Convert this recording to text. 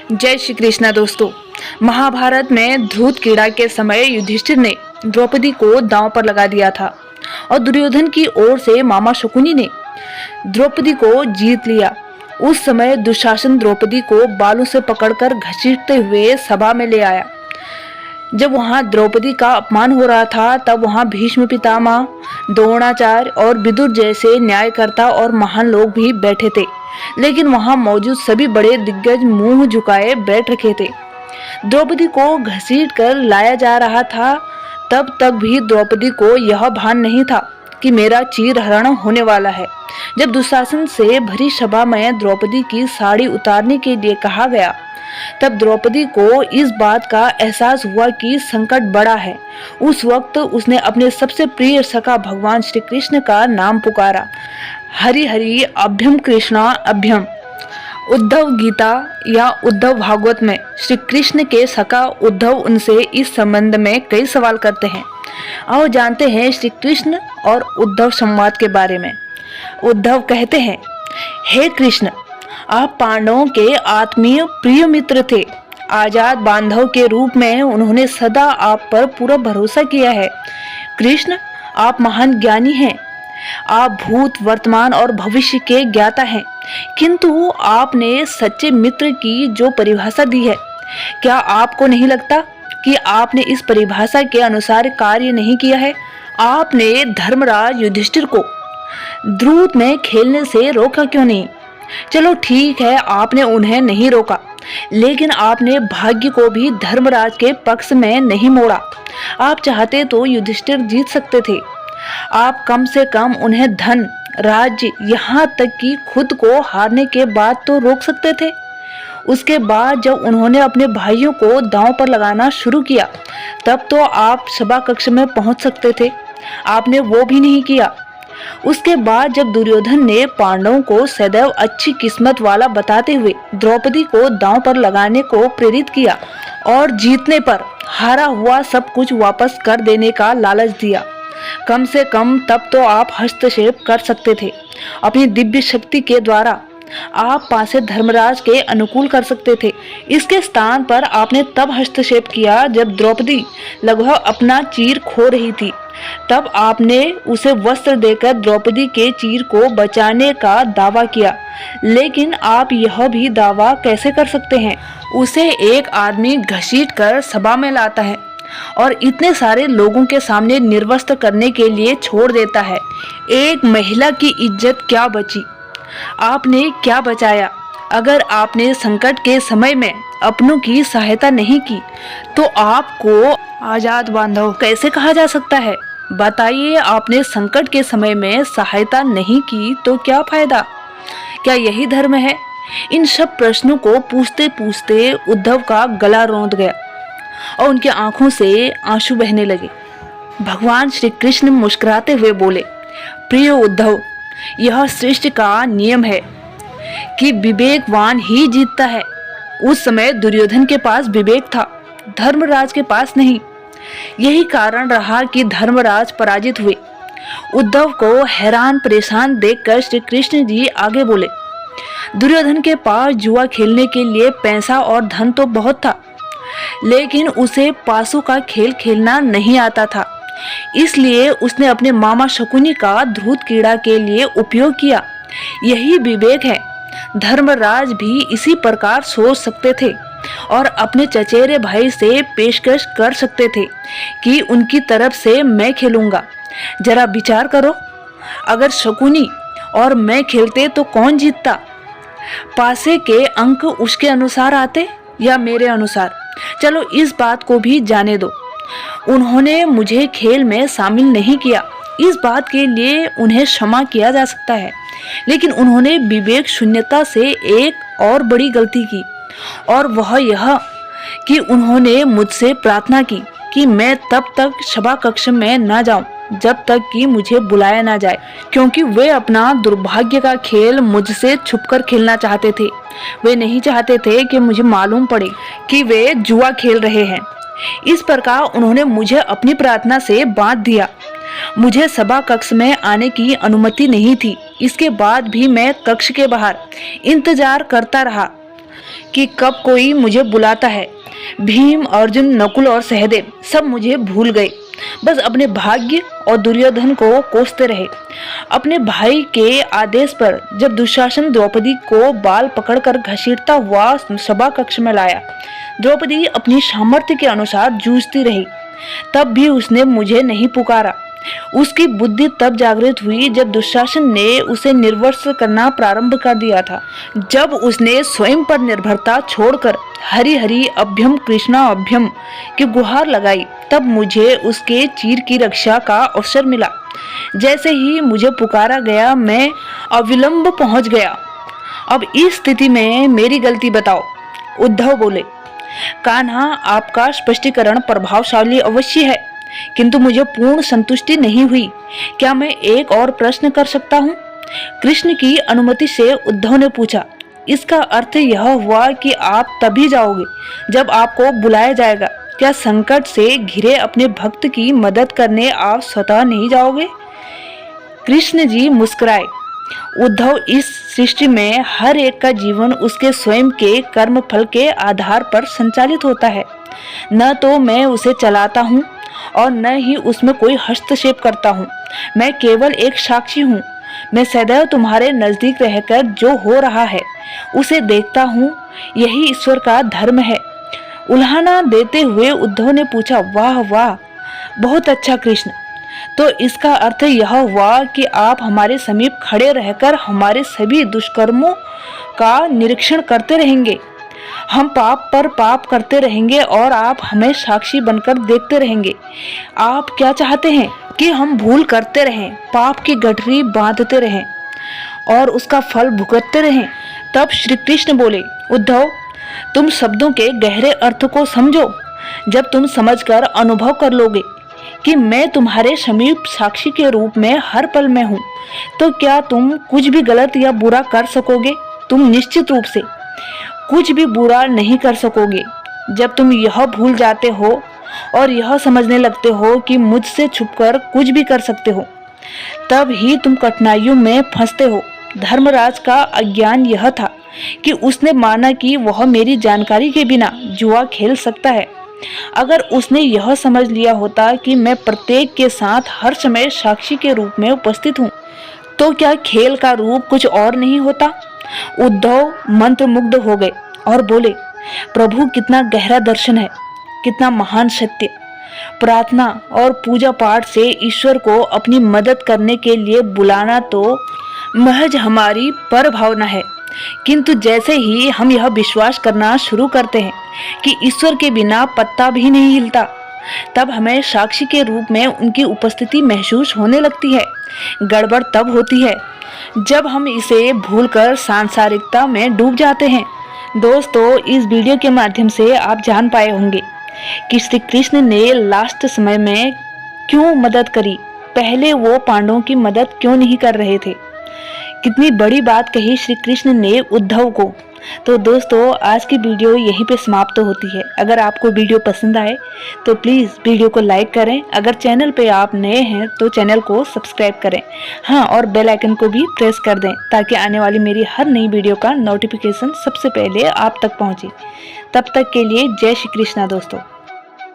जय श्री कृष्णा। दोस्तों, महाभारत में धूत क्रीड़ा के समय युधिष्ठिर ने द्रौपदी को दांव पर लगा दिया था और दुर्योधन की ओर से मामा शकुनी ने द्रौपदी को जीत लिया। उस समय दुशासन द्रौपदी को बालों से पकड़कर घसीटते हुए सभा में ले आया। जब वहां द्रौपदी का अपमान हो रहा था, तब वहां भीष्म पितामह, द्रोणाचार्य और विदुर जैसे न्यायकर्ता और महान लोग भी बैठे थे, लेकिन वहां मौजूद सभी बड़े दिग्गज मुंह झुकाए बैठ रखे थे। द्रौपदी को घसीट कर लाया जा रहा था। तब तक भी द्रौपदी को यह भान नहीं था कि मेरा चीरहरण होने वाला है। जब दुशासन से भरी सभा में द्रौपदी की साड़ी उतारने के लिए कहा गया, तब द्रौपदी को इस बात का एहसास हुआ कि संकट बड़ा है। उस वक्त उसने अपने सबसे प्रिय सखा भगवान श्री कृष्ण का नाम पुकारा। हरि हरि अभ्यम कृष्णा अभ्यम। उद्धव गीता या उद्धव भागवत में श्री कृष्ण के सखा उद्धव उनसे इस संबंध में कई सवाल करते हैं। आओ जानते हैं श्री कृष्ण और उद्धव संवाद के बारे में। उद्धव कहते हैं, हे कृष्ण, आप पांडवों के आत्मीय प्रिय मित्र थे। आजाद बांधव के रूप में उन्होंने सदा आप पर पूरा भरोसा किया है। कृष्ण, आप महान ज्ञानी हैं। आप भूत, वर्तमान और भविष्य के ज्ञाता हैं, किंतु आपने सच्चे मित्र की जो परिभाषा दी है, क्या आपको नहीं लगता कि आपने इस परिभाषा के अनुसार कार्य नहीं किया है? आपने धर्मराज युधिष्ठिर को द्रूत में खेलने से रोका क्यों नहीं? चलो ठीक है, आपने उन्हें नहीं रोका, लेकिन आपने भाग्य को भी धर्मराज के पक्ष में नहीं मोड़ा। आप चाहते तो युधिष्ठिर जीत सकते थे। आप कम से कम उन्हें धन, राज्य, यहाँ तक कि खुद को हारने के बाद तो रोक सकते थे। उसके बाद जब उन्होंने अपने भाइयों को दांव पर लगाना शुरू किया, तब तो आप सभा कक्ष में पहुंच सकते थे। आपने वो भी नहीं किया। उसके बाद जब दुर्योधन ने पांडवों को सदैव अच्छी किस्मत वाला बताते हुए द्रौपदी को दांव पर लगाने को प्रेरित किया और जीतने पर हारा हुआ सब कुछ वापस कर देने का लालच दिया, कम से कम तब तो आप हस्तक्षेप कर सकते थे। अपनी दिव्य शक्ति के द्वारा आप पासे धर्मराज के अनुकूल कर सकते थे। इसके स्थान पर आपने तब हस्तक्षेप किया जब द्रौपदी लगभग अपना चीर खो रही थी। तब आपने उसे वस्त्र देकर द्रौपदी के चीर को बचाने का दावा किया, लेकिन आप यह भी दावा कैसे कर सकते हैं? उसे एक आदमी घसीट कर सभा में लाता है और इतने सारे लोगों के सामने निर्वस्त्र करने के लिए छोड़ देता है। एक महिला की इज्जत क्या बची? आपने क्या बचाया? अगर आपने संकट के समय में अपनों की सहायता नहीं की, तो आपको आजाद बांधव कैसे कहा जा सकता है? बताइए, आपने संकट के समय में सहायता नहीं की तो क्या फायदा? क्या यही धर्म है? इन सब प्रश्नों को पूछते पूछते उद्धव का गला रोंद गया और उनकी आंखों से आंसू बहने लगे। भगवान श्री कृष्ण मुस्कुराते हुए बोले, प्रिय उद्धव, यह सृष्टि का नियम है कि विवेकवान ही जीतता है। उस समय दुर्योधन के पास विवेक था, धर्मराज के पास नहीं। यही कारण रहा कि धर्मराज पराजित हुए। उद्धव को हैरान परेशान देखकर श्री कृष्ण जी आगे बोले, दुर्योधन के पास जुआ खेलने के लिए पैसा और धन तो बहुत था, लेकिन उसे पासों का खेल खेलना नहीं आता था। इसलिए उसने अपने मामा शकुनी का धूत क्रीड़ा के लिए उपयोग किया। यही विवेक है। धर्मराज भी इसी प्रकार सोच सकते थे और अपने चचेरे भाई से पेशकश कर सकते थे कि उनकी तरफ से मैं खेलूंगा। जरा विचार करो, अगर शकुनी और मैं खेलते तो कौन जीतता? पासे के अंक उसके अनुसार आते या मेरे अनुसार? चलो इस बात को भी जाने दो। उन्होंने मुझे खेल में शामिल नहीं किया, इस बात के लिए उन्हें क्षमा किया जा सकता है, लेकिन उन्होंने विवेक शून्यता से एक और बड़ी गलती की, और वह यह कि उन्होंने मुझसे प्रार्थना की कि मैं तब तक सभा कक्ष में न जाऊं जब तक कि मुझे बुलाया ना जाए, क्योंकि वे अपना दुर्भाग्य का खेल मुझसे छुपकर खेलना चाहते थे। वे नहीं चाहते थे कि मुझे मालूम पड़े कि वे जुआ खेल रहे हैं। इस प्रकार उन्होंने मुझे अपनी प्रार्थना से बांध दिया। मुझे सभा कक्ष में आने की अनुमति नहीं थी। इसके बाद भी मैं कक्ष के बाहर इंतजार करता रहा। कि कब कोई मुझे बुलाता है। भीम, अर्जुन, नकुल और सहदेव सब मुझे भूल गए, बस अपने भाग्य और दुर्योधन को कोसते रहे। अपने भाई के आदेश पर जब दुशासन द्रौपदी को बाल पकड़कर घसीटता हुआ सभा कक्ष में लाया, द्रौपदी अपनी सामर्थ्य के अनुसार जूझती रही, तब भी उसने मुझे नहीं पुकारा। उसकी बुद्धि तब जागृत हुई जब दुशासन ने उसे निर्वस्त्र करना प्रारंभ कर दिया था। जब उसने स्वयं पर निर्भरता छोड़कर हरि हरि अभ्यम कृष्णा अभ्यम की गुहार लगाई, तब मुझे उसके चीर की रक्षा का अवसर मिला। जैसे ही मुझे पुकारा गया, मैं अविलंब पहुंच गया। अब इस स्थिति में मेरी गलती बताओ। उद्धव बोले, कान्हा, आपका स्पष्टीकरण प्रभावशाली अवश्य है, किंतु मुझे पूर्ण संतुष्टि नहीं हुई। क्या मैं एक और प्रश्न कर सकता हूँ? कृष्ण की अनुमति से उद्धव ने पूछा। इसका अर्थ यह हुआ कि आप तभी जाओगे जब आपको बुलाया जाएगा। क्या संकट से घिरे अपने भक्त की मदद करने आप स्वतः नहीं जाओगे? कृष्ण जी मुस्कुराए। उद्धव, इस सृष्टि में हर एक का जीवन उसके स्वयं के कर्म फल के आधार पर संचालित होता है। न तो मैं उसे चलाता हूँ और न ही उसमें कोई हस्तक्षेप करता हूँ। मैं केवल एक साक्षी हूँ। मैं सदैव तुम्हारे नजदीक रहकर जो हो रहा है उसे देखता हूँ। यही ईश्वर का धर्म है। उल्हाना देते हुए उद्धव ने पूछा, वाह वाह, बहुत अच्छा कृष्ण। तो इसका अर्थ यह हुआ कि आप हमारे समीप खड़े रहकर हमारे सभी दुष्कर्मों का निरीक्षण करते रहेंगे। हम पाप पर पाप करते रहेंगे और आप हमें साक्षी बनकर देखते रहेंगे। आप क्या चाहते हैं कि हम भूल करते रहें, पाप की गठरी बांधते रहें और उसका फल भुगतते रहें? तब श्री कृष्ण बोले, उद्धव, तुम शब्दों के गहरे अर्थ को समझो। जब तुम समझकर अनुभव कर लोगे कि मैं तुम्हारे समीप साक्षी के रूप में हर पल में हूँ, तो क्या तुम कुछ भी गलत या बुरा कर सकोगे? तुम निश्चित रूप से कुछ भी बुरा नहीं कर सकोगे। जब तुम यह भूल जाते हो और यह समझने लगते हो कि मुझसे छुपकर कुछ भी कर सकते हो, तब ही तुम कठिनाइयों में फंसते हो। धर्मराज का अज्ञान यह था कि उसने माना कि वह मेरी जानकारी के बिना जुआ खेल सकता है। अगर उसने यह समझ लिया होता कि मैं प्रत्येक के साथ हर समय साक्षी के रूप में उपस्थित हूँ, तो क्या खेल का रूप कुछ और नहीं होता? उद्धव मंत्रमुग्ध हो गए और बोले, प्रभु, कितना गहरा दर्शन है, कितना महान सत्य। प्रार्थना और पूजा पाठ से ईश्वर को अपनी मदद करने के लिए बुलाना तो महज हमारी पर भावना है, किंतु जैसे ही हम यह विश्वास करना शुरू करते हैं कि ईश्वर के बिना पत्ता भी नहीं हिलता, तब हमें साक्षी के रूप में उनकी उपस्थिति महसूस होने लगती है। गड़बड़ तब होती है जब हम इसे भूलकर सांसारिकता में डूब जाते हैं। दोस्तों, इस वीडियो के माध्यम से आप जान पाए होंगे कि श्री कृष्ण ने लास्ट समय में क्यों मदद करी, पहले वो पांडवों की मदद क्यों नहीं कर रहे थे। कितनी बड़ी बात कही श्री कृष्ण ने उद्धव को। तो दोस्तों, आज की वीडियो यहीं पे समाप्त होती है। अगर आपको वीडियो पसंद आए तो प्लीज़ वीडियो को लाइक करें। अगर चैनल पे आप नए हैं तो चैनल को सब्सक्राइब करें, हाँ, और बेल आइकन को भी प्रेस कर दें ताकि आने वाली मेरी हर नई वीडियो का नोटिफिकेशन सबसे पहले आप तक पहुँचे। तब तक के लिए जय श्री कृष्णा दोस्तों।